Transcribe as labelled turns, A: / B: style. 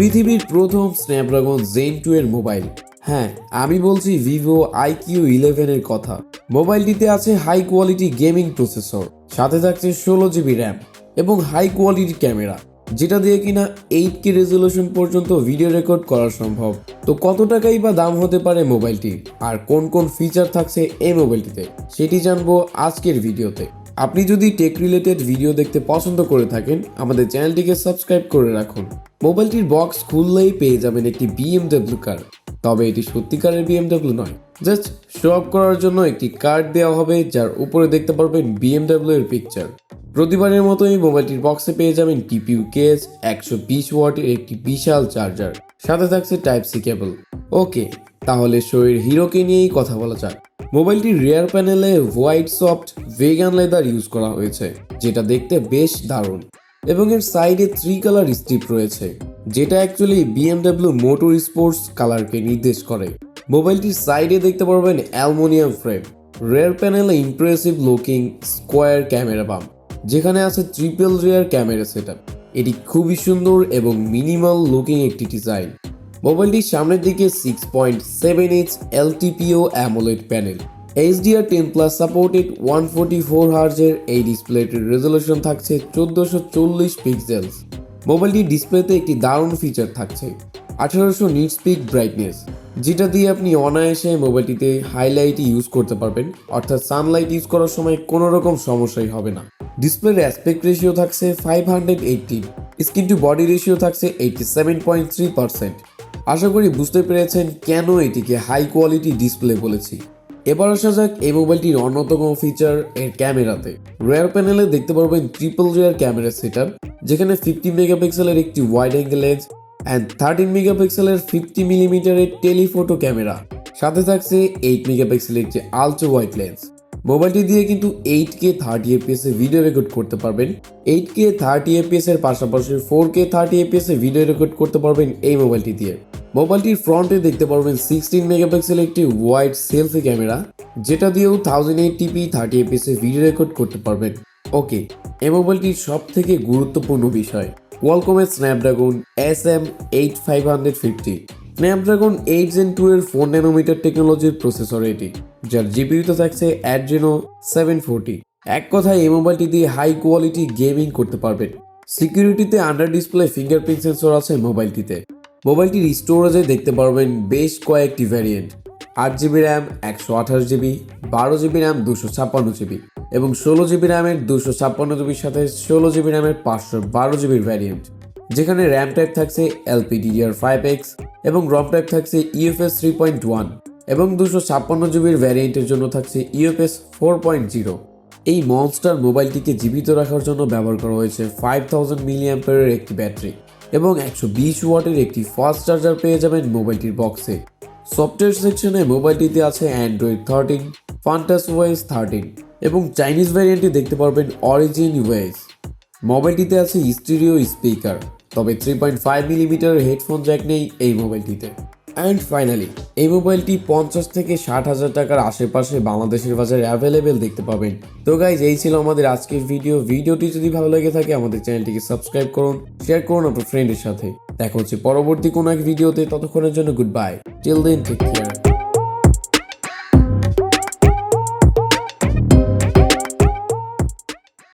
A: পৃথিবীর প্রথম Snapdragon gen 2 এর মোবাইল। হ্যাঁ, আমি বলছি ভিভো iQOO 11 এর কথা। মোবাইলটিতে আছে হাই কোয়ালিটি গেমিং প্রসেসর, সাথে থাকছে 16GB র্যাম এবং হাই কোয়ালিটি ক্যামেরা, যেটা দিয়ে কিনা 8K রেজলিউশন পর্যন্ত ভিডিও রেকর্ড করা সম্ভব। তো কত টাকাই বা দাম হতে পারে মোবাইলটির, আর কোন কোন ফিচার থাকছে এই মোবাইলটিতে, সেটি জানবো আজকের ভিডিওতে। আপনি যদি টেক রিলেটেড ভিডিও দেখতে পছন্দ করে থাকেন, আমাদের চ্যানেলটিকে সাবস্ক্রাইব করে রাখুন। মোবাইলটির বক্স খুললেই পেয়ে যাবেন একটি BMW কার, তবে এটি সত্যিকারের BMW নয়, জাস্ট শো অফ করার জন্য একটি কার্ড দেওয়া হবে, যার উপরে দেখতে পারবেন BMW এর পিকচার। প্রতিবারের মতো এই মোবাইলটির বক্সে পেয়ে যাবেন TPU কেস, 120 ওয়াটের একটি বিশাল চার্জার, সাথে থাকছে Type-C কেবল। ওকে, তাহলে শোয়ের হিরোকে নিয়েই কথা বলা যাক। মোবাইলটির রিয়ার প্যানেলে white soft vegan leather use করা হয়েছে, যেটা দেখতে বেশ দারুণ, এবং এর সাইডে 3 কালার স্ট্রিপ রয়েছে, যেটা অ্যাকচুয়ালি BMW মোটর স্পোর্টস কালারকে নির্দেশ করে। মোবাইলটির সাইডে দেখতে পারবেন অ্যালুমিনিয়াম ফ্রেম। রিয়ার প্যানেলে impressive looking square camera bump, যেখানে আছে ট্রিপল রিয়ার ক্যামেরা সেটআপ। এটি খুবই সুন্দর এবং মিনিমাল লুকিং একটি ডিজাইন। মোবাইলটির সামনের দিকে 6.7 inch LTPO AMOLED panel, HDR10+ supported 144 হার্জের এই ডিসপ্লেটির রেজলিউশন থাকছে 1440 পিক্সেলস। মোবাইলটির ডিসপ্লেতে একটি দারুণ ফিচার থাকছে 1800 নিটস পিক ব্রাইটনেস, যেটা দিয়ে আপনি অনায়াসে মোবাইলটিতে হাইলাইট ইউজ করতে পারবেন, অর্থাৎ সানলাইট ইউজ করার সময় কোনো রকম সমস্যাই হবে না। ডিসপ্লের অ্যাসপেক্ট রেশিও থাকছে 518, স্ক্রিন টু বডি রেশিও থাকছে 87.3%। আশা করি বুঝতে পেরেছেন কেন এটিকে হাই কোয়ালিটি ডিসপ্লে বলেছি। এবার আসা যাক এই মোবাইলটির অন্যতম ফিচার এর ক্যামেরাতে। রিয়ার প্যানেলে দেখতে পারবেন ট্রিপল রিয়ার ক্যামেরা সেটআপ, যেখানে 50 মেগাপিক্সেলের একটি ওয়াইড অ্যাঙ্গেল লেন্স অ্যান্ড 13 মেগাপিক্সেলের 50mm টেলিফোটো ক্যামেরা, সাথে থাকছে 8 মেগাপিক্সেলের একটি আলট্রাওয়াইড লেন্স। মোবাইলটি দিয়ে কিন্তু 8K 30fps এ ভিডিও রেকর্ড করতে পারবেন। 8K 30fps এর পাশাপাশি 4K 30fps এ ভিডিও রেকর্ড করতে পারবেন এই মোবাইলটি দিয়ে। মোবাইলটির ফ্রন্টে দেখতে পারবেন 16 মেগাপিক্সেলের একটি ওয়াইড সেলফি ক্যামেরা, যেটা দিয়েও 1080p 30fps এ ভিডিও রেকর্ড করতে পারবেন। ওকে, এই মোবাইলটির সব থেকে গুরুত্বপূর্ণ বিষয় Qualcomm Snapdragon SM8550। Snapdragon 8 Gen 2 এর 4 ন্যানোমিটার টেকনোলজির প্রসেসর এটি, যার জিপিইউতে থাকছে Adreno 740। এক কথায় এই মোবাইলটি দিয়ে হাই কোয়ালিটি গেমিং করতে পারবেন। সিকিউরিটিতে আন্ডার ডিসপ্লে ফিঙ্গারপ্রিন্ট সেন্সর আছে মোবাইলটিতে। মোবাইলটির স্টোরেজে দেখতে পারবেন বেশ কয়েকটি variant, 8GB RAM 128GB, 12GB RAM 256GB এবং 16GB র্যামের 256GBর সাথে 16GB র্যামের 512GB ভ্যারিয়েন্ট, যেখানে র্যাম টাইপ থাকছে LPDDR5X এবং রম টাইপ থাকছে UFS 3.1 এবং 256GBর ভ্যারিয়েন্টের জন্য থাকছে UFS 4.0। এই মনস্টার মোবাইলটিকে জীবিত রাখার জন্য ব্যবহার করা হয়েছে 5000 mAh একটি ব্যাটারি এবং 120 ওয়াটের একটি ফাস্ট চার্জার পেয়ে যাবেন মোবাইলটির বক্সে। সফটওয়্যার সেকশনে মোবাইলটিতে আছে Android 13, FunTouchOS 13 এবং চাইনিজ ভ্যারিয়েন্টে দেখতে পারবেন Origin OS। মোবাইলটিতে আছে স্টিরিও স্পিকার, তবে 3.5mm হেডফোন জ্যাক নেই এই মোবাইলটিতে। অ্যান্ড ফাইনালি, এই মোবাইলটি 50 থেকে 60,000 টাকার আশেপাশে বাংলাদেশের বাজারে অ্যাভেলেবেল দেখতে পাবেন। তো গাইজ, এই ছিল আমাদের আজকের ভিডিওটি যদি ভালো লেগে থাকে আমাদের চ্যানেলটিকে সাবস্ক্রাইব করুন, শেয়ার করুন আপনার ফ্রেন্ডের সাথে। দেখা হচ্ছে পরবর্তী কোনো এক ভিডিওতে, ততক্ষণের জন্য good bye, till then take care.